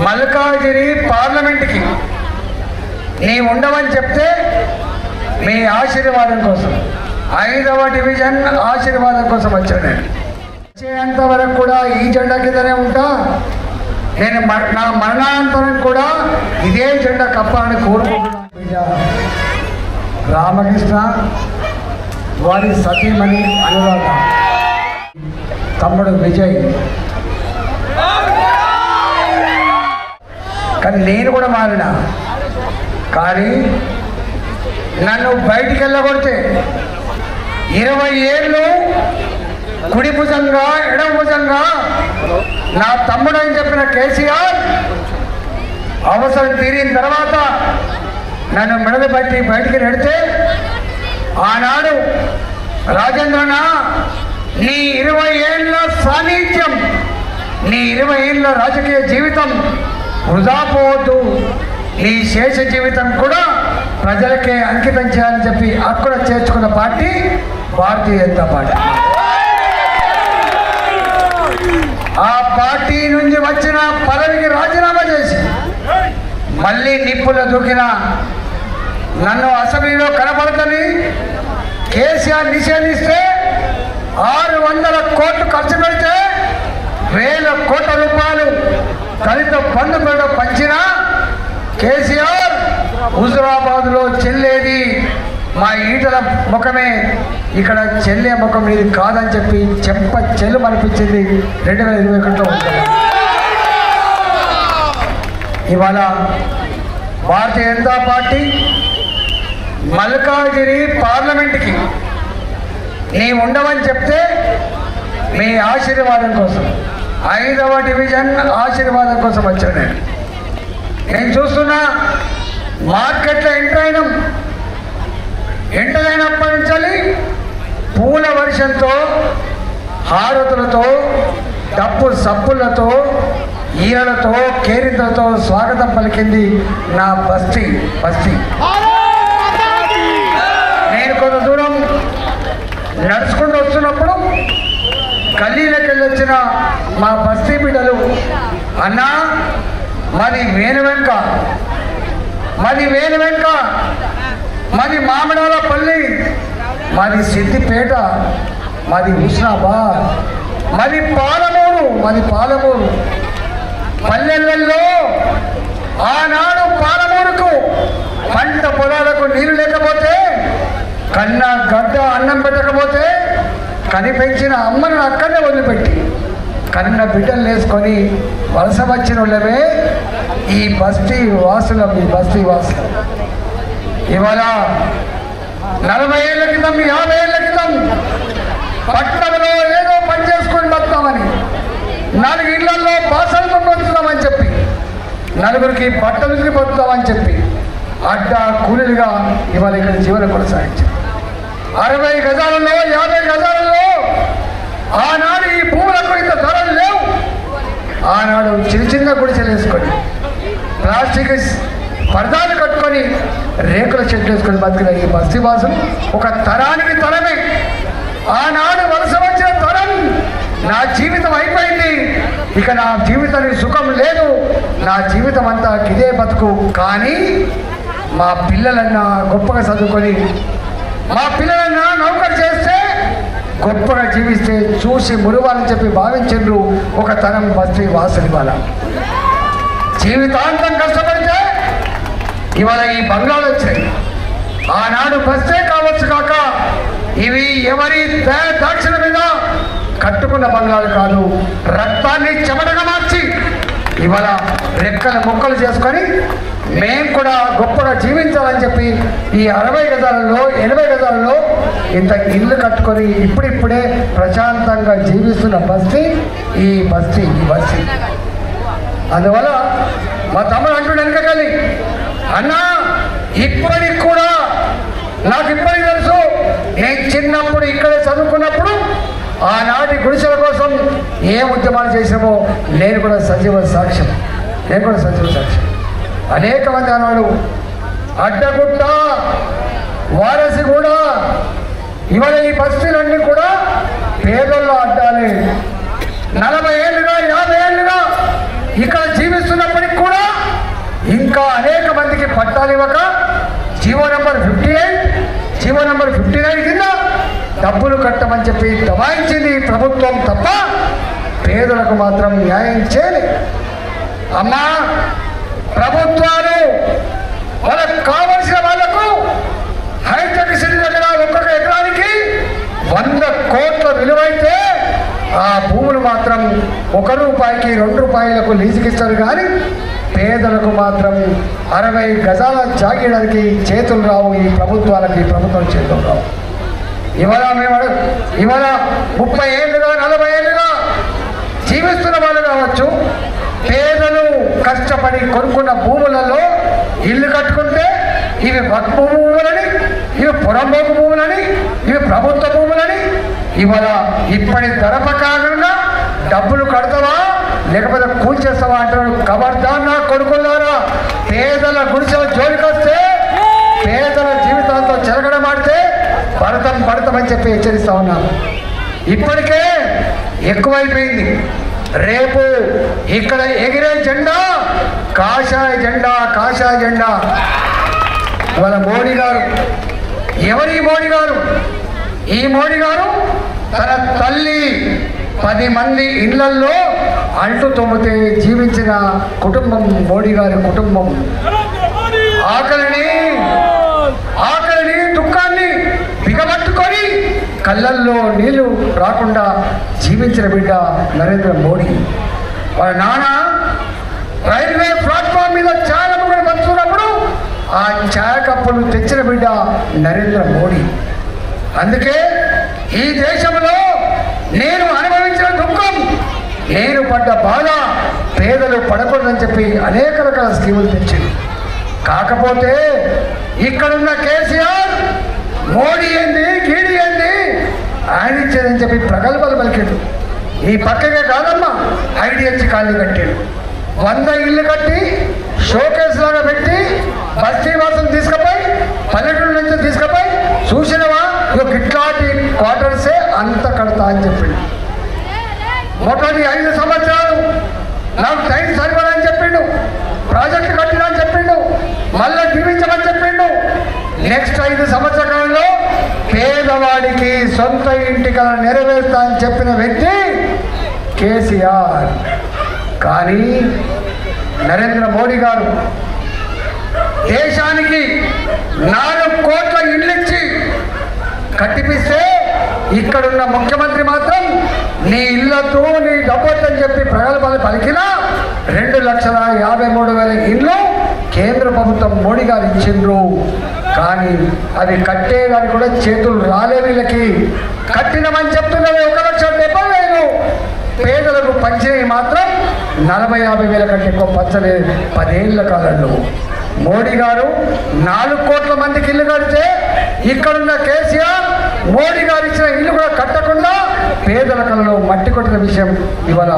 మల్కాజిగిరి పార్లమెంట్కి నీ ఉండవని చెప్తే మీ ఆశీర్వాదం కోసం 5వ డివిజన్ ఆశీర్వాదం కోసం వచ్చాను. నేను వచ్చేంత వరకు కూడా ఈ జెండా కిందనే ఉంటా. నేను నా మరణానంతరం కూడా ఇదే జెండా కప్పాలని కోరుకుంటున్నాను. రామకృష్ణ వారి సతీమణి అనురాధ, తమ్ముడు విజయ్. కానీ నేను కూడా మారినా, కానీ నన్ను బయటికి వెళ్ళగొడితే 20 ఏళ్ళు కుడి భుజంగా ఎడమ భుజంగా నా తమ్ముడు అని చెప్పిన కేసీఆర్ అవసరం తీరిన తర్వాత నన్ను మెడలు బట్టి బయటికి నెడితే ఆనాడు రాజేంద్రన నీ 20 ఏళ్ళ సాన్నిధ్యం, నీ 20 ఏళ్ళ రాజకీయ జీవితం వృధా పోవద్దు, నీ శేష జీవితం కూడా ప్రజలకే అంకితం చేయాలని చెప్పి అక్కడ చేర్చుకున్న పార్టీ భారతీయ జనతా పార్టీ. ఆ పార్టీ నుంచి వచ్చిన పదవికి రాజీనామా చేసి మళ్ళీ నిప్పుల్లో దూకిన నన్ను అసెంబ్లీలో కనపడతని కేసీఆర్ నిషేధిస్తే 600 కోట్లు ఖర్చు పెడితే 1000 కోట్ల రూపాయలు దళిత బంధు పేరు పంచిన కేసీఆర్ హుజురాబాద్లో చెల్లేది మా ఈటల ముఖమే, ఇక్కడ చెల్లె ముఖం ఇది కాదని చెప్పి చెల్లు అనిపించింది 2021లో. ఇవాళ భారతీయ జనతా పార్టీ మల్కాజిగిరి పార్లమెంట్కి నీ ఉండవని చెప్తే మీ ఆశీర్వాదం కోసం 5వ డివిజన్ ఆశీర్వాదం కోసం వచ్చాను. నేను చూస్తున్నా మార్కెట్లో ఎంటర్ అయినప్పటి నుంచి పూల వర్షంతో, హారతులతో, డప్పు సప్పులతో, ఈరలతో, కేరింతలతో స్వాగతం పలికింది నా బస్తీ. నేను కొంత దూరం నడుచుకుంటూ వస్తున్నప్పుడు గల్లీలోకి వెళ్ళి వచ్చిన మా బస్తీ బిడ్డలు, అన్నా మాది వేణువెంక, మాది మామిడాలపల్లి, మాది సిద్దిపేట, మాది హుస్నాబాద్, మాది పాలమూరు పల్లెలలో ఆనాడు పాలమూరుకు పంట పొలాలకు నీళ్లు లేకపోతే, కన్న గడ్డ అన్నం పెట్టకపోతే కనిపెంచిన అమ్మను అక్కడనే వదిలిపెట్టి కన్న బిడ్డలు వేసుకొని వలస వచ్చిన వాళ్ళమే ఈ బస్తీ వాసులు. ఇవాళ 40 ఏళ్ల క్రితం, 50 ఏళ్ల క్రితం పట్టణంలో ఏదో పని చేసుకొని బతామని, 4 ఇళ్లలో బాసలు కొనుక్కొచ్చుదామని చెప్పి, 4గురికి బట్టలు పొందుతామని చెప్పి అడ్డ కూలీలుగా ఇవాళ ఇక్కడ జీవనం కొనసాగించారు. 60 గజాలలో 50 గజాలలో ఆనాడు ఈ భూములకు ఇంత ధరలు లేవు. ఆనాడు చిన్న గుడిసెలు వేసుకొని, ప్లాస్టిక్ పరదాలు కట్టుకొని, రేకుల చెట్లు వేసుకొని బతికిన ఈ బస్తీ వాసులు ఒక తరానికి తరమే. ఆనాడు వలస వచ్చిన తరం నా జీవితం అయిపోయింది, ఇక నా జీవితానికి సుఖం లేదు, నా జీవితం అంతా ఇదే బతుకు. కానీ మా పిల్లలన్నా గొప్పగా చదువుకొని, మా పిల్లలన్నా నౌకరు చేస్తే గొప్పగా జీవిస్తే చూసి మురువాలని చెప్పి భావించిండ్రు ఒక తరం బస్తీ వాసులు. ఇవాళ జీవితాంతం కష్టపడితే ఇవాళ ఈ బంగ్లాలు వచ్చాయి. ఆనాడు బస్తే కావచ్చు కాక ఇవి ఎవరి దాక్షిణ మీద కట్టుకున్న బంగ్లాలు కాదు, రక్తాన్ని చెమటగా మార్చి ఇవాళ రెక్కల ముక్కలు చేసుకొని మేము కూడా గొప్పగా జీవించాలని చెప్పి ఈ 60 గజాలలో 80 గజాలలో ఇంత ఇల్లు కట్టుకొని ఇప్పుడిప్పుడే ప్రశాంతంగా జీవిస్తున్న బస్తీ ఈ బస్తీ. అందువల్ల మా తమ్ముడు అంటుండే వెనకలి, అన్నా ఇప్పటికి కూడా నాకు ఇప్పటికి తెలుసు, నేను చిన్నప్పుడు ఇక్కడే చదువుకున్నప్పుడు ఆనాటి గుడిసెల కోసం ఏ ఉద్యమాలు చేసామో నేను కూడా సజీవ సాక్ష్యం. అనేక మంది అన్నాడు అడ్డగుట్ట, వారసిగూడ, ఇవాళ ఈ బస్తీలన్నీ కూడా పేదల్లో అడ్డాలి. 40 ఏళ్ళుగా 50 ఏళ్ళుగా ఇక్కడ జీవిస్తున్నప్పుడు ఇంకా అనేక మందికి పట్టాలు ఇవ్వక జీవో నెంబర్ 58 జీవో నెంబర్ 59 కింద డబ్బులు కట్టమని చెప్పి దబాయించింది ప్రభుత్వం తప్ప పేదలకు మాత్రం న్యాయం చేయలేదు. అమ్మా, ప్రభుత్వాలు వాళ్ళకు కావలసిన వాళ్లకు హైటెక్ సిటీ దగ్గర ఒక్కొక్క ఎకరానికి 100 కోట్ల విలువైతే ఆ భూములు మాత్రం ₹1 ₹2 లీజుకి ఇస్తారు. కానీ పేదలకు మాత్రం 60 గజాల జాగీడానికి చేతులు రావు. ఈ ప్రభుత్వాలకి ప్రభుత్వం చేతులు రావు. ఇవాళ 30 ఏళ్ళుగా 40 ఏళ్ళుగా జీవిస్తున్న వాళ్ళు కావచ్చు, పేదలు కష్టపడి కొనుక్కున్న భూములలో ఇల్లు కట్టుకుంటే ఇవి వక్ఫ్ భూములని, ఇవి పురంబోకు భూములని, ఇవి ప్రభుత్వ భూములని ఇవాళ ఇప్పటి ధర ప్రకారంగా డబ్బులు కడతావా లేకపోతే కూల్చేస్తావా అంటున్నాడు. ఖబర్దార్ నా కొడుకులారా, పేదల గుడిసెల జోలికొస్తే పేదల జీవితాలతో చెరగడమాడితే పడతామని చెప్పి హెచ్చరిస్తా ఉన్నాను. ఇప్పటికే ఎక్కువైపోయింది. రేపు ఇక్కడ ఎగిరే జెండా కాషాయ జెండా, కాషాయ జెండా. ఇవాళ మోడీ గారు, ఎవరి మోడీ గారు? ఈ మోడీ గారు తన తల్లి 10 మంది ఇళ్లల్లో అంటు తొమ్మితే జీవించిన కుటుంబం మోడీ గారి కుటుంబం. ఆకలిని దుఃఖాన్ని బిగబట్టుకొని కళ్ళల్లో నీళ్లు రాకుండా జీవించిన బిడ్డ నరేంద్ర మోడీ. వాళ్ళ నాన్న రైల్వే ప్లాట్ఫామ్ మీద చాలా కూడా పంచుకున్నప్పుడు ఆ ఛాయ కప్పులు తెచ్చిన బిడ్డ నరేంద్ర మోడీ. అందుకే ఈ దేశంలో నేను అనుభవించిన దుఃఖం, నేను పడ్డ బాధ పేదలు పడకూడదని చెప్పి అనేక రకాల స్కీములు తెచ్చింది. కాకపోతే ఇక్కడున్న కేసీఆర్ మోడీ ఏంది, గీడి ఏంది, ఆయన ఇచ్చేదని చెప్పి ప్రగల్భాలు పలికాడు. ఈ పక్కకే కాదమ్మా, ఐడిఎల్సి కాలనీ కట్టాడు. 100 ఇళ్ళు కట్టి షోకేస్ లాగా పెట్టి బస్తీ వాసులు తీసుకుపోయి పల్లెటూరు నుంచి తీసుకుపోయి చూసినవా ఇట్లాంటి క్వార్టర్సే అంత కడతా అని చెప్పిండు. మొదటి 5 సంవత్సరాలు నాకు టైం సరిపడని చెప్పిండు. ప్రాజెక్టు కట్టినా అని చెప్పిండు. మళ్ళీ జీవించమని చెప్పిండు. నెక్స్ట్ 5 సంవత్సరాలలో పేదవాడికి సొంత ఇంటి కల నెరవేర్తా అని చెప్పిన వ్యక్తి కేసీఆర్. కానీ నరేంద్ర మోడీ గారు దేశానికి 4 కోట్ల ఇళ్ళు ఇచ్చి కట్టిపిస్తే ఇక్కడున్న ముఖ్యమంత్రి మాత్రం నీ ఇళ్లతో నీ డబ్బొద్దని చెప్పి ప్రగల్భాలు పలికినా 2,53,000 ఇళ్ళు కేంద్ర ప్రభుత్వం మోడీ గారు ఇచ్చిండ్రు. కానీ అది కట్టేదానికి కూడా చేతులు రాలే. వీళ్ళకి కట్టినమని చెప్తున్నది 1,70,000. పేదలకు పంచినవి మాత్రం 40,000-50,000 కంటే ఎక్కువ పంచలేదు 10 ఏళ్ల కాలంలో. మోడీ గారు 4 కోట్ల మందికి ఇల్లు కడితే ఇక్కడున్న కేసీఆర్ మోడీ గారు ఇచ్చిన ఇల్లు కూడా కట్టకుండా పేదల కళలో మట్టి కొట్టిన విషయం ఇవాళ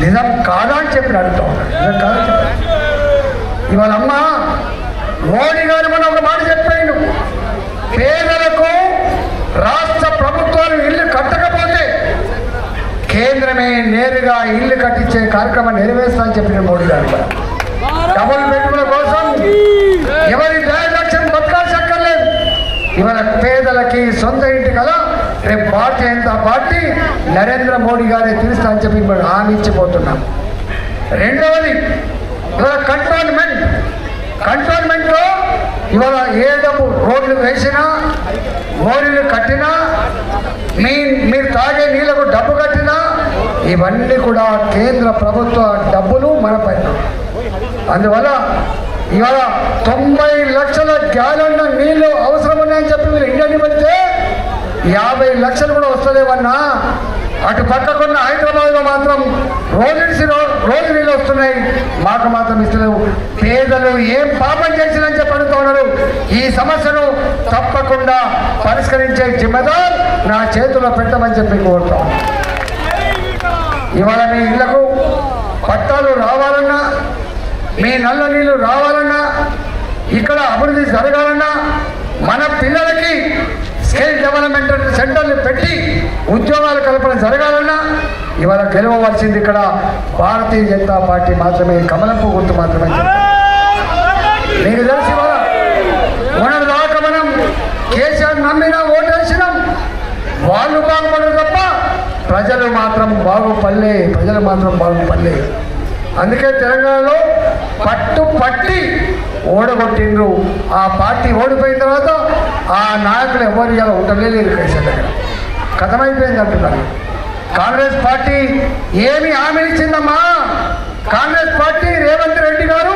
నిజం కాదా అని చెప్పి అడుగుతా ఉన్నాడు. నిజం కాదా ఇవాళ అమ్మ మోడీ గారు మనం ఒక మాట చెప్పాడు, పేదలకు రాష్ట్ర ప్రభుత్వాలు ఇల్లు కట్టకపోతే కేంద్రమే నేరుగా ఇల్లు కట్టించే కార్యక్రమం నెరవేర్స్తా అని చెప్పిన మోడీ గారు. డబుల్ బెడ్రూమ్ల కోసం ఎవరి దయాలక్ష్యం బతకాల్సక్కర్లేదు. ఇవాళ పేదలకి సొంత ఇంటి కదా రేపు భారతీయ జనతా పార్టీ నరేంద్ర మోడీ గారే తీరుస్తా అని చెప్పి ఇప్పుడు హామీ ఇచ్చిపోతున్నాం. రెండవది ఇవాళ కంటోన్మెంట్లో ఇవాళ ఏ డబ్బు రోడ్లు వేసినా మోరీలు కట్టినా మీరు తాగే నీళ్లకు డబ్బు కట్టినా ఇవన్నీ కూడా కేంద్ర ప్రభుత్వ డబ్బులు మన పైన. అందువల్ల ఇవాళ 90 లక్షల గ్యాలన్ల నీళ్లు అవసరం ఉన్నాయని చెప్పి మీరు ఇండియాని పెడితే 50 లక్షలు కూడా వస్తలేవన్నా. అటు పక్కకున్న హైదరాబాద్లో మాత్రం రోజు నీళ్ళు వస్తున్నాయి, మాకు మాత్రం ఇస్తలేవు. పేదలు ఏం పాపం చేసిందని చెప్పి అడుగుతూ ఉన్నారు. ఈ సమస్యను తప్పకుండా పరిష్కరించే జిమ్మదార్ నా చేతిలో పెట్టమని చెప్పి కోరుతాం. ఇవాళ మీ ఇళ్లకు పట్టాలు రావాలన్నా, మీ నల్ల నీళ్ళు రావాలన్నా, ఇక్కడ అభివృద్ధి జరగాలన్నా, మన పిల్లలకి స్కిల్ డెవలప్మెంట్ సెంటర్లు పెట్టి ఉద్యోగాల కల్పన జరగాలన్నా ఇవాళ గెలవవలసింది ఇక్కడ భారతీయ జనతా పార్టీ మాత్రమే, కమలంపు గుర్తు మాత్రమే. నీకు తెలిసి మొన్నటి దాకా మనం కేసీఆర్ నమ్మినా ఓటేసినాం, వాళ్ళు బాగుపడరు తప్ప ప్రజలు మాత్రం బాగుపడలే. అందుకే తెలంగాణలో పట్టి ఓడగొట్టిండ్రు. ఆ పార్టీ ఓడిపోయిన తర్వాత ఆ నాయకులు ఎవరు ఇలా ఉండలేరు. కేసీఆర్ దగ్గర కథమైపోయింది అంటున్నారు. కాంగ్రెస్ పార్టీ ఏమి హామీలు ఇచ్చిందమ్మా? కాంగ్రెస్ పార్టీ రేవంత్ రెడ్డి గారు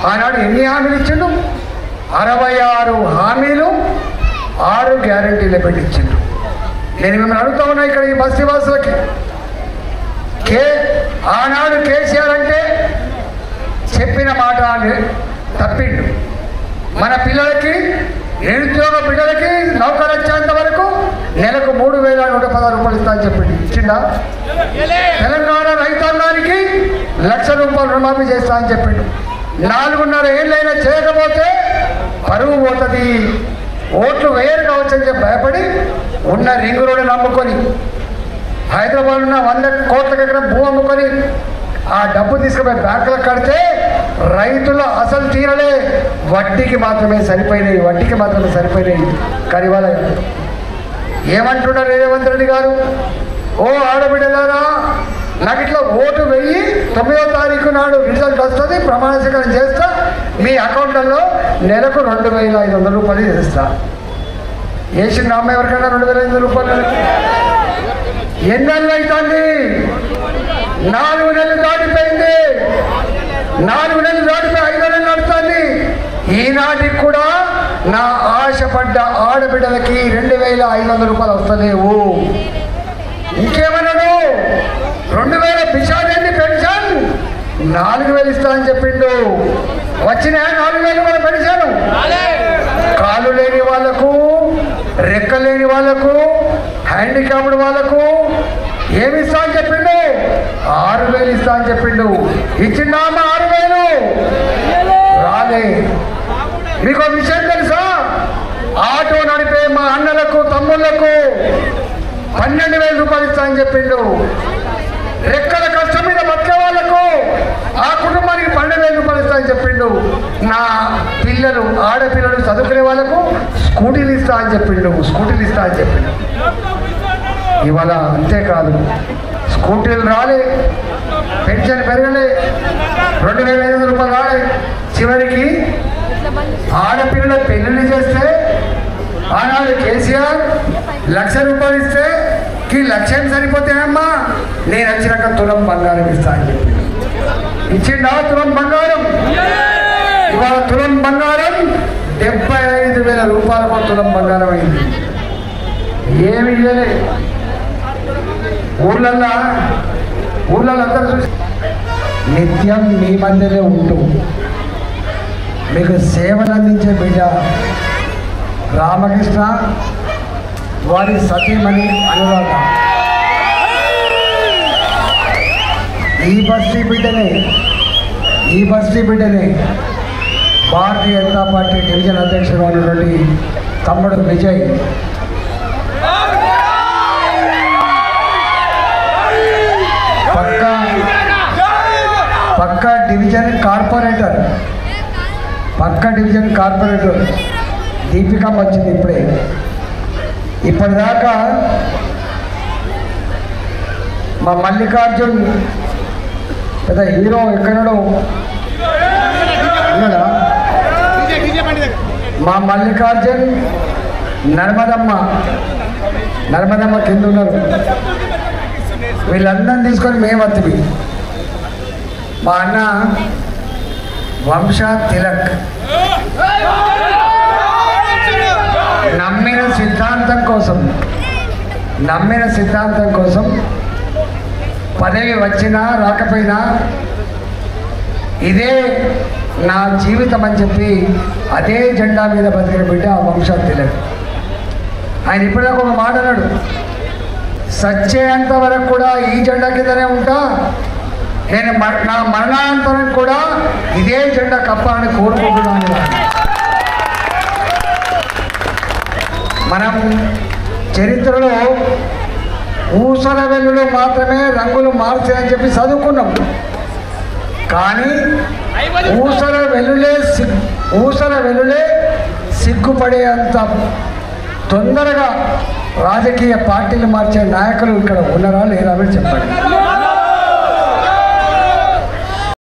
ఆనాడు ఎన్ని హామీలు ఇచ్చిండు? 66 హామీలు 6 గ్యారెంటీలు పెట్టించిండు. నేను మిమ్మల్ని అడుగుతా ఉన్నా ఇక్కడ ఈ బస్తీ వాసులకి, ఆనాడు కేసీఆర్ అంటే చెప్పిన మాట తప్పిండు. మన పిల్లలకి, నిరుద్యోగ బిడ్డలకి నౌకరు వచ్చేంత వరకు నెలకు 3,116 రూపాయలు ఇస్తా అని చెప్పిండు. ఇచ్చిందా? తెలంగాణ రైతాంగానికి 1,00,000 రూపాయలు రుణమాఫీ చేస్తా అని చెప్పిండు. 4.5 ఏళ్ళైనా చేయకపోతే పరువు పోతుంది, ఓట్లు వేయరు కావచ్చని చెప్పి భయపడి ఉన్న రింగ్ రోడ్డు నమ్ముకొని, హైదరాబాద్ ఉన్న 100 కోట్ల ఎకరం భూ అమ్ముకొని ఆ డబ్బు తీసుకుపోయి బ్యాంకులకు కడితే రైతుల అసలు తీరలే, వడ్డీకి మాత్రమే సరిపోయినాయి. కానీ వాళ్ళ ఏమంటున్నారు రేవంత్ రెడ్డి గారు? ఓ ఆడబిడ్డలారా, నాకు ఇట్లా ఓటు వెయ్యి 9వ తారీఖు నాడు రిజల్ట్ వస్తుంది, ప్రమాణ స్వీకారం చేస్తా, మీ అకౌంట్లలో నెలకు 2,500 రూపాయలు చేస్తా. వేసిన అమ్మ ఎవరికైనా 2,500 రూపాయలు? ఎన్నెళ్ళు అవుతుంది? 4 నెలలు దాటిపోయింది. 4 నెలలు దాటిపోయి 5 నెలలు నడుస్తుంది. ఈనాటికి కూడా నా ఆశపడ్డ ఆడబిడ్డలకి 2,500 రూపాయలు వస్తలేవు. ఇంకేమన్నాడు? 2,000 పిషాదేంటి పెన్షన్ 4,000 ఇస్తా అని చెప్పిండు. వచ్చిన 4,000 కూడా పెన్షన్ కాలు లేని వాళ్లకు, రెక్క లేని వాళ్లకు, హ్యాండిక్యాప్డ్ వాళ్లకు ఏమి ఇస్తా అని చెప్పిండు? 6,000 ఇస్తా అని చెప్పిండు. ఇచ్చిందా అమ్మ 6,000? రాలే. మీకు విషయం తెలుసా? ఆటో నడిపే మా అన్నలకు, తమ్ముళ్లకు 12,000 రూపాయలు ఇస్తా అని చెప్పిండు. రెక్కల కష్టం మీద బతికే వాళ్లకు, ఆ కుటుంబానికి 12,000 రూపాయలు ఇస్తా అని చెప్పిండు. నా పిల్లలు, ఆడపిల్లలు చదువుకునే వాళ్లకు స్కూటీలు ఇస్తా అని చెప్పిండు. ఇవాళ అంతేకాదు, స్కూటీలు రాలే, పెన్షన్ పెరగలే, 2,500 రూపాయలు రాలే. చివరికి ఆడపిల్లల పెళ్లిళ్ళు చేస్తే ఆనాడు కేసీఆర్ 1,00,000 రూపాయలు ఇస్తే ఈ 1,00,000 సరిపోతాయమ్మా, నేను వచ్చినాక తులం బంగారం ఇస్తా అని చెప్పి ఇచ్చిండా? తులం బంగారం. ఇవాళ తులం బంగారం 75,000 రూపాయలకు తులం బంగారం అయింది. ఏమి ఇయ్యలే. ఊళ్ళల్లో అందరూ చూసి నిత్యం మీ మధ్యనే ఉంటూ మీకు సేవలు అందించే బిడ్డ రామకృష్ణ, వారి సతీమణి అనురాధ. ఈ బస్తీ బిడ్డనే భారతీయ జనతా పార్టీ డివిజన్ అధ్యక్షుడు అయినటువంటి తమ్ముడు విజయ్, పక్క డివిజన్ కార్పొరేటర్ దీపికమ్మ వచ్చింది ఇప్పుడే. ఇప్పటిదాకా మా మల్లికార్జున్ పెద్ద హీరో ఎక్కడో ఉన్నాడా? మా మల్లికార్జున్ నర్మదమ్మ కింద ఉన్నారు. వీళ్ళందరినీ తీసుకొని మేము వత్తివి. మా అన్న వంశ తిలక్ నమ్మిన సిద్ధాంతం కోసం పదవి వచ్చినా రాకపోయినా ఇదే నా జీవితం అని చెప్పి అదే జెండా మీద బతికిన బిడ్డ వంశ తిలక్. ఆయన ఇప్పటిదాకా ఒక మాట అన్నాడు, సచ్చేంత వరకు కూడా ఈ జెండా కిందనే ఉంటా, నేను నా మరణానంతరం కూడా ఇదే జెండా కప్పాలని కోరుకుంటున్నాను. మనం చరిత్రలో ఊసర వెల్లులు మాత్రమే రంగులు మారుతాయని చెప్పి చదువుకున్నాం. కానీ ఊసర వెలులే సిగ్గుపడేంత తొందరగా రాజకీయ పార్టీలు మార్చే నాయకులు ఇక్కడ ఉన్నారా లేదా అని చెప్పండి.